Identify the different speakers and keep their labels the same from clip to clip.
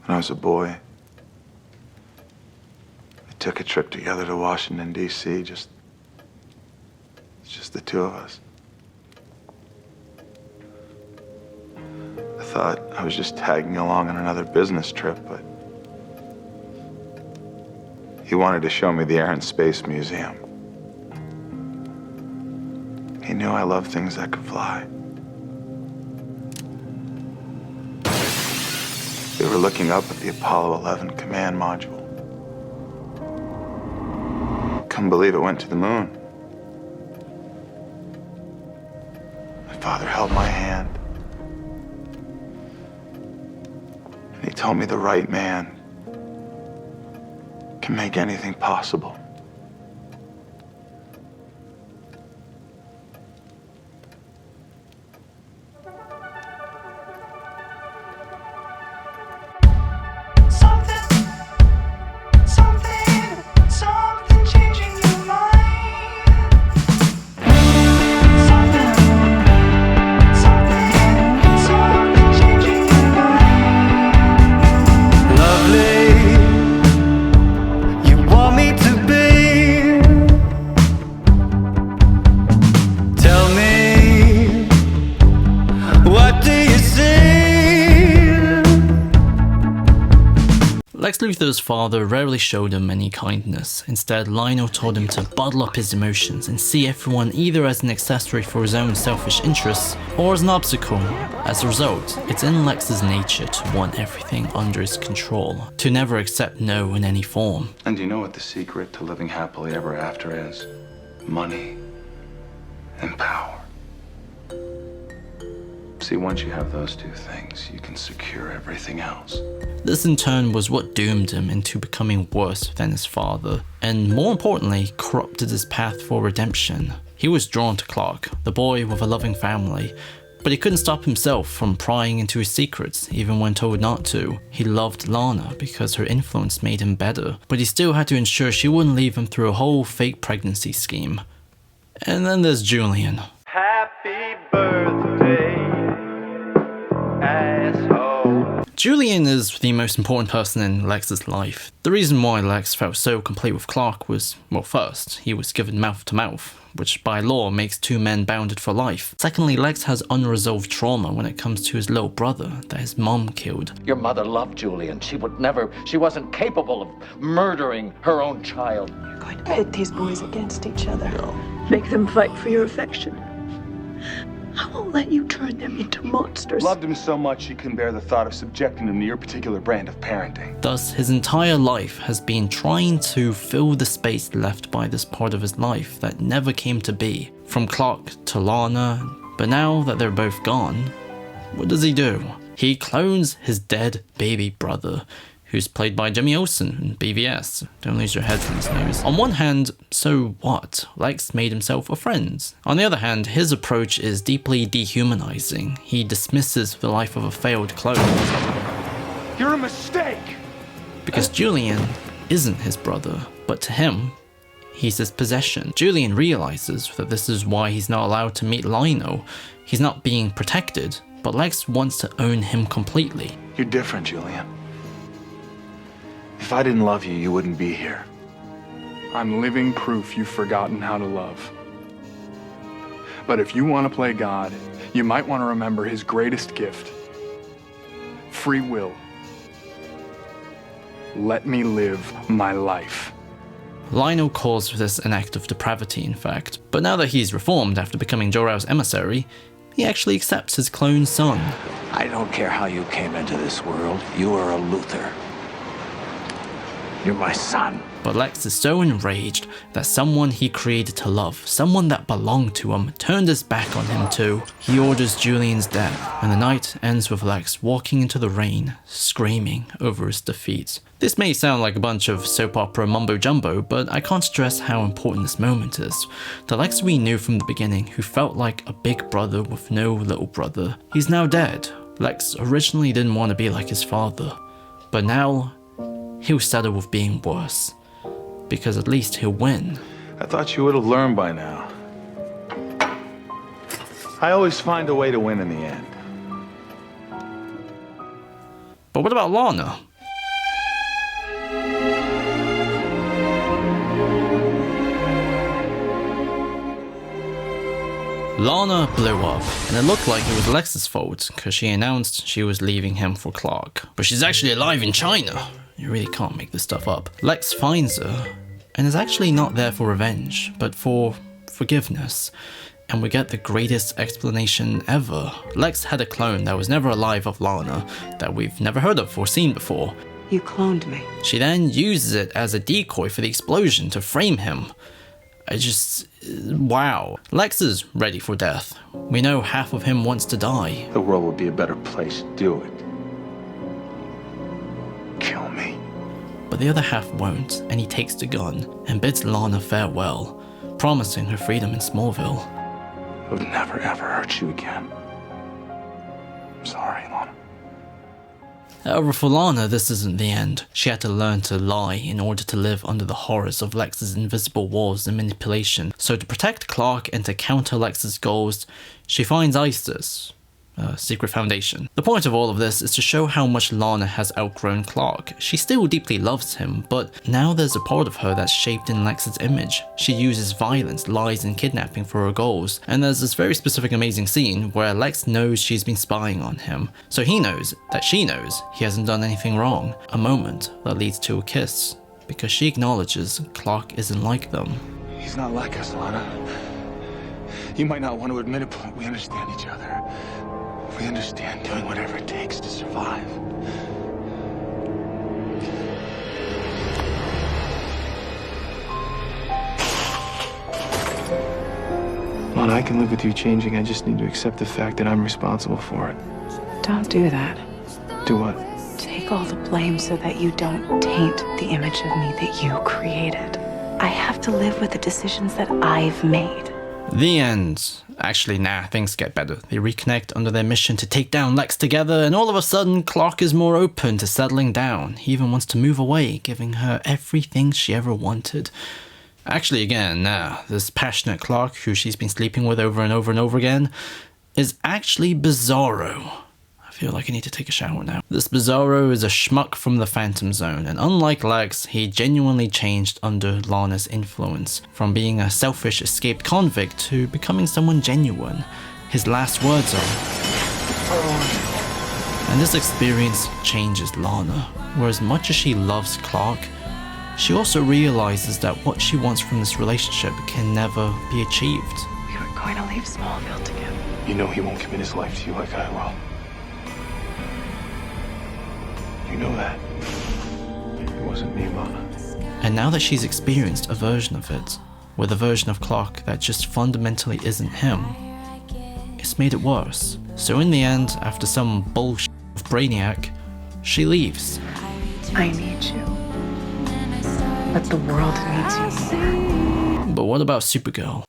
Speaker 1: When I was a boy, we took a trip together to Washington, D.C., just the two of us. I thought I was just tagging along on another business trip, but he wanted to show me the Air and Space Museum. He knew I loved things that could fly. We were looking up at the Apollo 11 command module. Couldn't believe it went to the moon. My father held my hand. And he told me the right man can make anything possible.
Speaker 2: Lex Luthor's father rarely showed him any kindness. Instead, Lionel told him to bottle up his emotions and see everyone either as an accessory for his own selfish interests or as an obstacle. As a result, it's in Lex's nature to want everything under his control, to never accept no in any form.
Speaker 1: And do you know what the secret to living happily ever after is? Money and power. See, once you have those two things, you can secure everything else.
Speaker 2: This in turn was what doomed him into becoming worse than his father, and more importantly, corrupted his path for redemption. He was drawn to Clark, the boy with a loving family, but he couldn't stop himself from prying into his secrets, even when told not to. He loved Lana because her influence made him better, but he still had to ensure she wouldn't leave him through a whole fake pregnancy scheme. And then there's Julian.
Speaker 3: Happy birthday, asshole.
Speaker 2: Julian is the most important person in Lex's life. The reason why Lex felt so complete with Clark was, well, first, he was given mouth to mouth, which by law makes two men bounded for life. Secondly, Lex has unresolved trauma when it comes to his little brother that his mom killed.
Speaker 4: Your mother loved Julian. She wasn't capable of murdering her own child.
Speaker 5: You're going to pit these boys against each other.
Speaker 1: No.
Speaker 5: Make them fight for your affection. I won't let you turn them into monsters.
Speaker 1: Loved him so much she couldn't bear the thought of subjecting him to your particular brand of parenting.
Speaker 2: Thus, his entire life has been trying to fill the space left by this part of his life that never came to be. From Clark to Lana, but now that they're both gone, what does he do? He clones his dead baby brother, who's played by Jimmy Olsen in BVS. Don't lose your head from his nose. On one hand, so what? Lex made himself a friend. On the other hand, his approach is deeply dehumanizing. He dismisses the life of a failed clone.
Speaker 1: You're a mistake!
Speaker 2: Because Julian isn't his brother, but to him, he's his possession. Julian realizes that this is why he's not allowed to meet Lionel. He's not being protected, but Lex wants to own him completely.
Speaker 1: You're different, Julian. If I didn't love you, you wouldn't be here.
Speaker 6: I'm living proof you've forgotten how to love. But if you want to play God, you might want to remember his greatest gift. Free will. Let me live my life.
Speaker 2: Lionel calls this an act of depravity, in fact, but now that he's reformed after becoming Jor-El's emissary, he actually accepts his clone son.
Speaker 4: I don't care how you came into this world. You are a Luthor. You're my son.
Speaker 2: But Lex is so enraged that someone he created to love, someone that belonged to him, turned his back on him too. He orders Julian's death, and the night ends with Lex walking into the rain, screaming over his defeat. This may sound like a bunch of soap opera mumbo-jumbo, but I can't stress how important this moment is. The Lex we knew from the beginning, who felt like a big brother with no little brother. He's now dead. Lex originally didn't want to be like his father, but now he'll settle with being worse, because at least he'll win.
Speaker 1: I thought you would have learned by now. I always find a way to win in the end.
Speaker 2: But what about Lana? Lana blew up, and it looked like it was Lex's fault because she announced she was leaving him for Clark. But she's actually alive in China. You really can't make this stuff up. Lex finds her, and is actually not there for revenge, but for forgiveness. And we get the greatest explanation ever. Lex had a clone that was never alive of Lana, that we've never heard of or seen before.
Speaker 7: You cloned me.
Speaker 2: She then uses it as a decoy for the explosion to frame him. Wow. Lex is ready for death. We know half of him wants to die.
Speaker 1: The world would be a better place. Do it. Kill me.
Speaker 2: But the other half won't, and he takes the gun and bids Lana farewell, promising her freedom in Smallville.
Speaker 1: I would never ever hurt you again. I'm sorry, Lana.
Speaker 2: However, for Lana, this isn't the end. She had to learn to lie in order to live under the horrors of Lex's invisible walls and manipulation. So to protect Clark and to counter Lex's goals, she finds ISIS, a secret foundation. The point of all of this is to show how much Lana has outgrown Clark. She still deeply loves him, but now there's a part of her that's shaped in Lex's image. She uses violence, lies, and kidnapping for her goals. And there's this very specific amazing scene where Lex knows she's been spying on him, so he knows that she knows he hasn't done anything wrong. A moment that leads to a kiss, because she acknowledges Clark isn't like them.
Speaker 1: He's not like us, Lana. You might not want to admit it, but we understand each other. We understand doing whatever it takes to survive.
Speaker 8: Lana, I can live with you changing. I just need to accept the fact that I'm responsible for it.
Speaker 7: Don't do that.
Speaker 8: Do what?
Speaker 7: Take all the blame so that you don't taint the image of me that you created. I have to live with the decisions that I've made.
Speaker 2: The end. Actually, nah, things get better. They reconnect under their mission to take down Lex together, and all of a sudden, Clark is more open to settling down. He even wants to move away, giving her everything she ever wanted. Actually, again, nah, this passionate Clark, who she's been sleeping with over and over and over again, is actually Bizarro. I feel like I need to take a shower now. This Bizarro is a schmuck from the Phantom Zone, and unlike Lex, he genuinely changed under Lana's influence, from being a selfish escaped convict to becoming someone genuine. His last words are, and this experience changes Lana, where as much as she loves Clark, she also realizes that what she wants from this relationship can never be achieved.
Speaker 7: We were going to leave Smallville together.
Speaker 8: You know he won't commit his life to you like I will. You know that. It wasn't me, Lana.
Speaker 2: And now that she's experienced a version of it, with a version of Clark that just fundamentally isn't him, it's made it worse. So in the end, after some bullshit of Brainiac, she leaves.
Speaker 7: I need you. But the world needs you more.
Speaker 2: But what about Supergirl?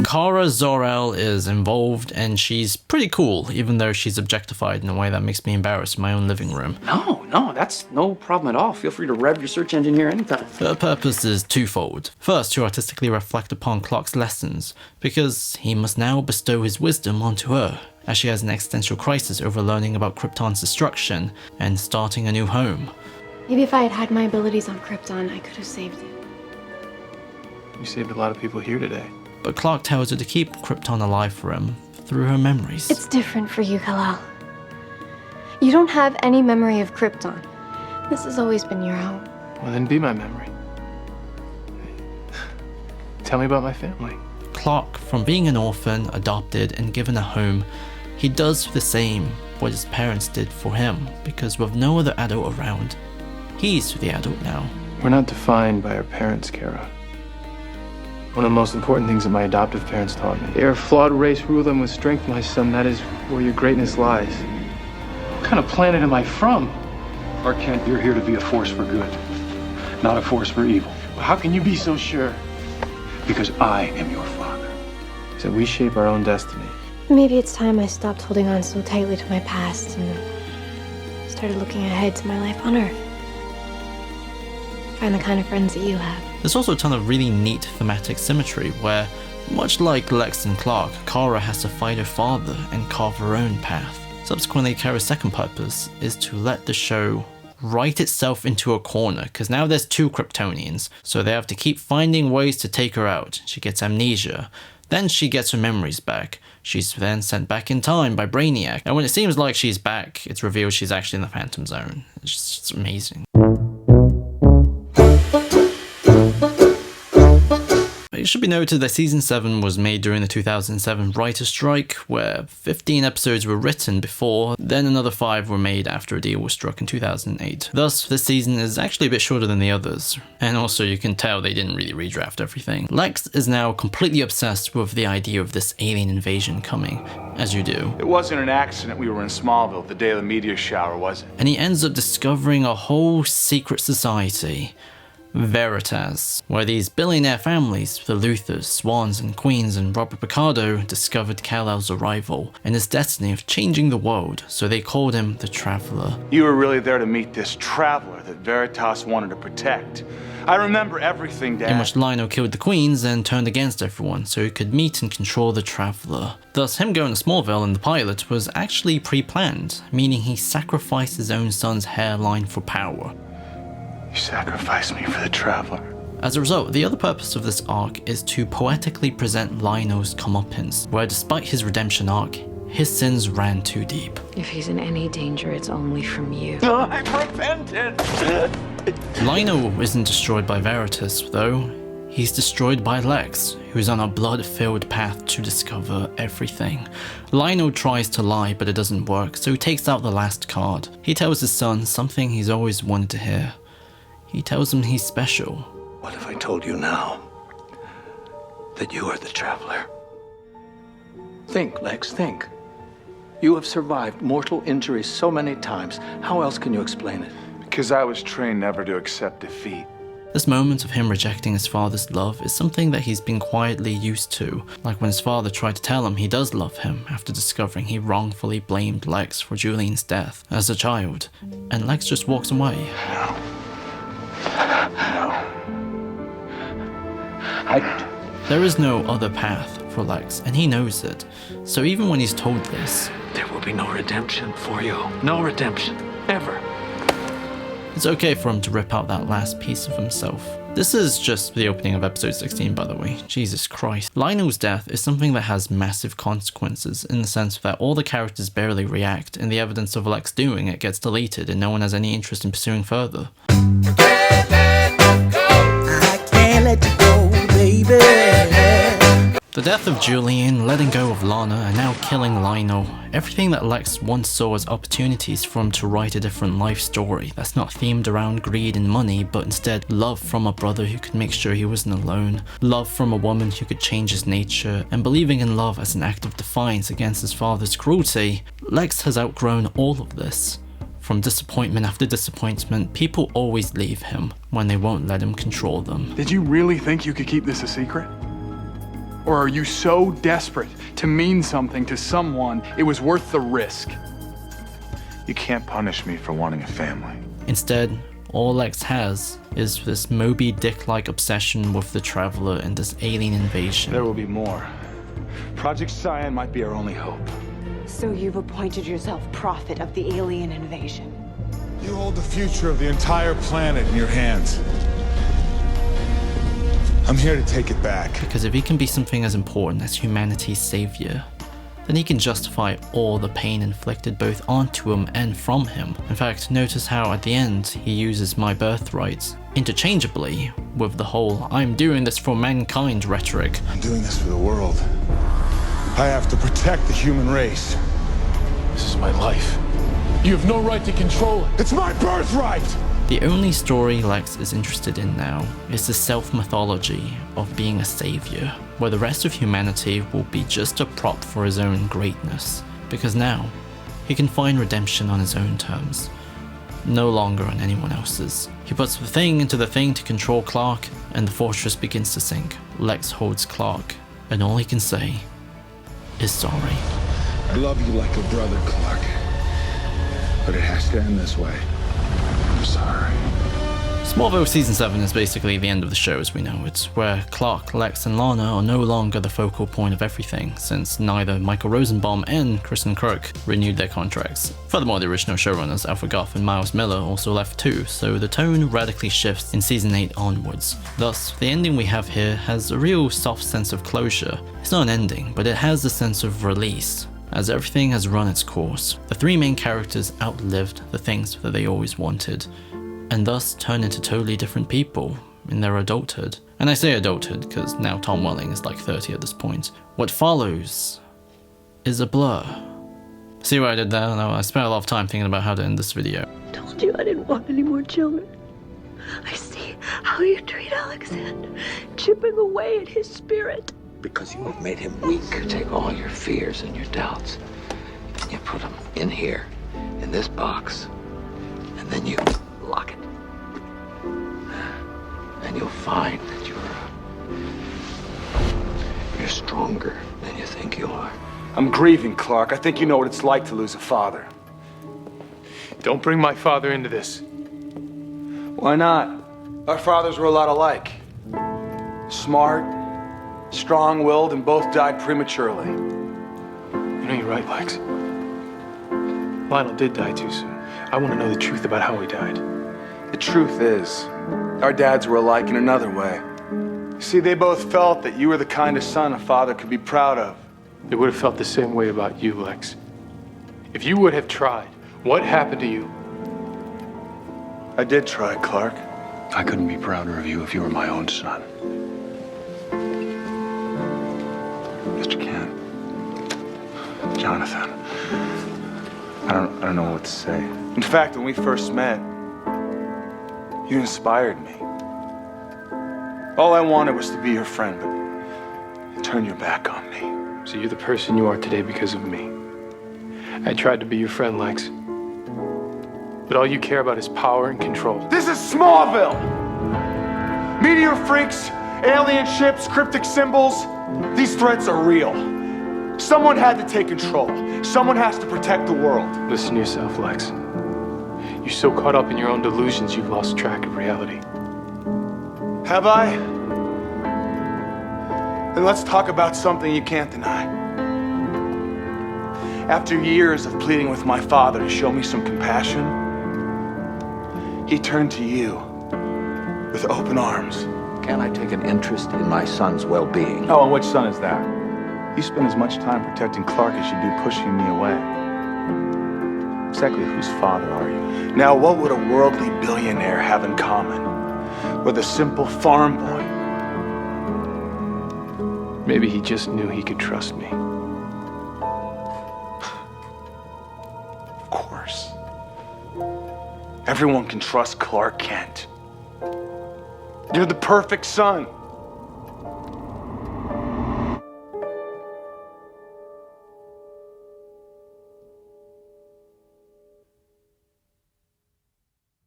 Speaker 2: Kara Zor-El is involved, and she's pretty cool, even though she's objectified in a way that makes me embarrassed in my own living room.
Speaker 9: No, that's no problem at all. Feel free to rev your search engine here anytime.
Speaker 2: Her purpose is twofold. First, to artistically reflect upon Clark's lessons, because he must now bestow his wisdom onto her, as she has an existential crisis over learning about Krypton's destruction and starting a new home.
Speaker 10: Maybe if I had had my abilities on Krypton, I could have saved it.
Speaker 8: You saved a lot of people here today.
Speaker 2: But Clark tells her to keep Krypton alive for him through her memories.
Speaker 10: It's different for you, Kal-El. You don't have any memory of Krypton. This has always been your home.
Speaker 8: Well, then be my memory. Tell me about my family.
Speaker 2: Clark, from being an orphan, adopted, and given a home, he does the same what his parents did for him, because with no other adult around, he's the adult now.
Speaker 8: We're not defined by our parents, Kara. One of the most important things that my adoptive parents taught me. They are a flawed race. Rule them with strength, my son. That is where your greatness lies. What kind of planet am I from?
Speaker 11: Clark Kent, you're here to be a force for good, not a force for evil.
Speaker 8: How can you be so sure?
Speaker 11: Because I am your father.
Speaker 8: So we shape our own destiny.
Speaker 10: Maybe it's time I stopped holding on so tightly to my past and started looking ahead to my life on Earth. Find the kind of friends that you have.
Speaker 2: There's also a ton of really neat thematic symmetry where, much like Lex and Clark, Kara has to fight her father and carve her own path. Subsequently, Kara's second purpose is to let the show write itself into a corner, because now there's 2 Kryptonians, so they have to keep finding ways to take her out. She gets amnesia, then she gets her memories back. She's then sent back in time by Brainiac, and when it seems like she's back, it's revealed she's actually in the Phantom Zone. It's just amazing. It should be noted that Season 7 was made during the 2007 writer's strike, where 15 episodes were written before, then another 5 were made after a deal was struck in 2008. Thus, this season is actually a bit shorter than the others, and also you can tell they didn't really redraft everything. Lex is now completely obsessed with the idea of this alien invasion coming, as you do.
Speaker 1: It wasn't an accident we were in Smallville the day of the meteor shower, was it?
Speaker 2: And he ends up discovering a whole secret society, Veritas, where these billionaire families, the Luthers, Swans and Queens and Robert Picardo, discovered Kal-El's arrival and his destiny of changing the world, so they called him the Traveler.
Speaker 1: You were really there to meet this Traveler that Veritas wanted to protect. I remember everything, Dad.
Speaker 2: In which Lionel killed the Queens and turned against everyone so he could meet and control the Traveler. Thus, him going to Smallville in the pilot was actually pre-planned, meaning he sacrificed his own son's hairline for power.
Speaker 1: You sacrificed me for the Traveler.
Speaker 2: As a result, the other purpose of this arc is to poetically present Lionel's comeuppance, where despite his redemption arc, his sins ran too deep.
Speaker 7: If he's in any danger, it's only from you.
Speaker 1: I've repented!
Speaker 2: Lionel isn't destroyed by Veritas, though. He's destroyed by Lex, who's on a blood-filled path to discover everything. Lionel tries to lie, but it doesn't work, so he takes out the last card. He tells his son something he's always wanted to hear. He tells him he's special.
Speaker 4: What if I told you now that you are the Traveler? Think, Lex, think. You have survived mortal injuries so many times. How else can you explain it?
Speaker 1: Because I was trained never to accept defeat.
Speaker 2: This moment of him rejecting his father's love is something that he's been quietly used to, like when his father tried to tell him he does love him after discovering he wrongfully blamed Lex for Julian's death as a child, and Lex just walks away.
Speaker 1: No.
Speaker 2: There is no other path for Lex, and he knows it. So even when he's told this,
Speaker 4: there will be no redemption for you. No redemption. Ever.
Speaker 2: It's okay for him to rip out that last piece of himself. This is just the opening of episode 16, by the way. Jesus Christ. Lionel's death is something that has massive consequences in the sense that all the characters barely react, and the evidence of Lex doing it gets deleted, and no one has any interest in pursuing further.
Speaker 12: I can't let you go, baby.
Speaker 2: The death of Julian, letting go of Lana, and now killing Lionel. Everything that Lex once saw as opportunities for him to write a different life story that's not themed around greed and money, but instead love from a brother who could make sure he wasn't alone, love from a woman who could change his nature, and believing in love as an act of defiance against his father's cruelty. Lex has outgrown all of this. From disappointment after disappointment, people always leave him when they won't let him control them.
Speaker 6: Did you really think you could keep this a secret? Or are you so desperate to mean something to someone it was worth the risk?
Speaker 1: You can't punish me for wanting a family.
Speaker 2: Instead, all Lex has is this Moby Dick-like obsession with the Traveler and this alien invasion.
Speaker 1: There will be more. Project Cyan might be our only hope.
Speaker 13: So you've appointed yourself prophet of the alien invasion.
Speaker 14: You hold the future of the entire planet in your hands. I'm here to take it back.
Speaker 2: Because if he can be something as important as humanity's savior, then he can justify all the pain inflicted both onto him and from him. In fact, notice how at the end he uses my birthright interchangeably with the whole "I'm doing this for mankind" rhetoric.
Speaker 14: I'm doing this for the world. I have to protect the human race. This is my life. You have no right to control it. It's my birthright!
Speaker 2: The only story Lex is interested in now is the self-mythology of being a savior, where the rest of humanity will be just a prop for his own greatness, because now he can find redemption on his own terms, no longer on anyone else's. He puts the thing into the thing to control Clark, and the fortress begins to sink. Lex holds Clark, and all he can say is sorry.
Speaker 14: I love you like a brother, Clark, but it has to end this way. I'm sorry.
Speaker 2: Smallville Season 7 is basically the end of the show as we know it, where Clark, Lex, and Lana are no longer the focal point of everything, since neither Michael Rosenbaum and Kristen Kirk renewed their contracts. Furthermore, the original showrunners Alfred Gough and Miles Miller also left too, so the tone radically shifts in Season 8 onwards. Thus, the ending we have here has a real soft sense of closure. It's not an ending, but it has a sense of release, as everything has run its course. The three main characters outlived the things that they always wanted, and thus turn into totally different people in their adulthood. And I say adulthood because now Tom Welling is like 30 at this point. What follows is a blur. See what I did there? I spent a lot of time thinking about how to end this video.
Speaker 5: I told you I didn't want any more children. I see how you treat Alexander, chipping away at his spirit.
Speaker 4: Because you have made him weak. You take all your fears and your doubts, and you put them in here, in this box, and then you lock it. And you'll find that you're stronger than you think you are.
Speaker 1: I'm grieving, Clark. I think you know what it's like to lose a father.
Speaker 8: Don't bring my father into this.
Speaker 1: Why not? Our fathers were a lot alike. Smart, strong-willed, and both died prematurely.
Speaker 8: You know, you're right, Lex. Lionel did die too soon. I want to know the truth about how he died.
Speaker 1: The truth is, our dads were alike in another way. You see, they both felt that you were the kind of son a father could be proud of.
Speaker 8: They would have felt the same way about you, Lex. If you would have tried, what happened to you?
Speaker 1: I did try, Clark.
Speaker 11: I couldn't be prouder of you if you were my own son.
Speaker 1: Mr. Kent. Jonathan. I don't know what to say. In fact, when we first met, you inspired me. All I wanted was to be your friend, but you turned your back on me.
Speaker 8: So you're the person you are today because of me. I tried to be your friend, Lex. But all you care about is power and control.
Speaker 1: This is Smallville! Meteor freaks, alien ships, cryptic symbols. These threats are real. Someone had to take control. Someone has to protect the world.
Speaker 8: Listen to yourself, Lex. You're so caught up in your own delusions, you've lost track of reality.
Speaker 1: Have I? Then let's talk about something you can't deny. After years of pleading with my father to show me some compassion, he turned to you with open arms.
Speaker 4: Can I take an interest in my son's well-being?
Speaker 1: Oh, and which son is that? You spend as much time protecting Clark as you do pushing me away. Exactly whose father are you? Now, what would a worldly billionaire have in common with a simple farm boy?
Speaker 8: Maybe he just knew he could trust me.
Speaker 1: Of course. Everyone can trust Clark Kent. You're the perfect son.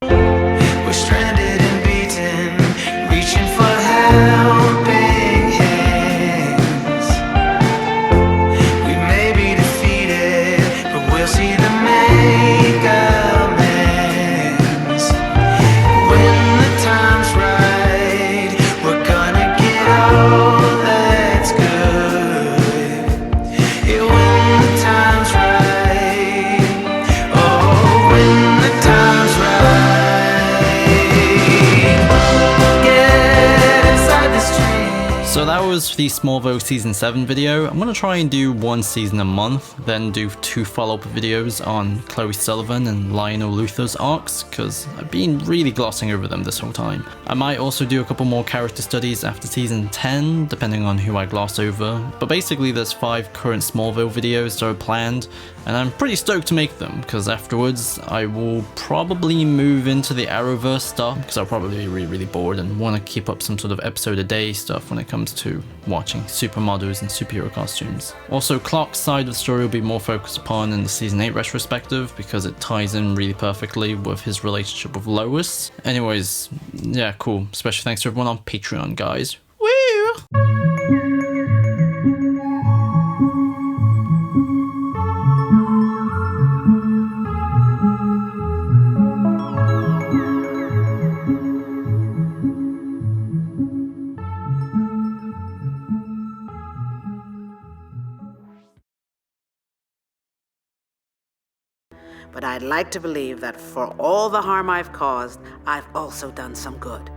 Speaker 12: We're stranded and beaten, reaching for helping hands. We may be defeated, but we'll see them make amends. When the time's right, we're gonna get all that's good. Yeah, when the time's right. Oh, when the time's right.
Speaker 2: So that was the Smallville Season 7 video. I'm going to try and do one season a month, then do 2 follow-up videos on Chloe Sullivan and Lionel Luthor's arcs, because I've been really glossing over them this whole time. I might also do a couple more character studies after Season 10, depending on who I gloss over, but basically there's 5 current Smallville videos that are planned, and I'm pretty stoked to make them, because afterwards I will probably move into the Arrowverse stuff, because I'll probably be really bored and want to keep up some sort of episode a day stuff when it comes to watching supermodels and superhero costumes. Also, Clark's side of the story will be more focused upon in the Season 8 retrospective, because it ties in really perfectly with his relationship with Lois. Anyways, yeah, cool. Special thanks to everyone on Patreon, guys. Woo!
Speaker 15: but I'd like to believe that for all the harm I've caused, I've also done some good.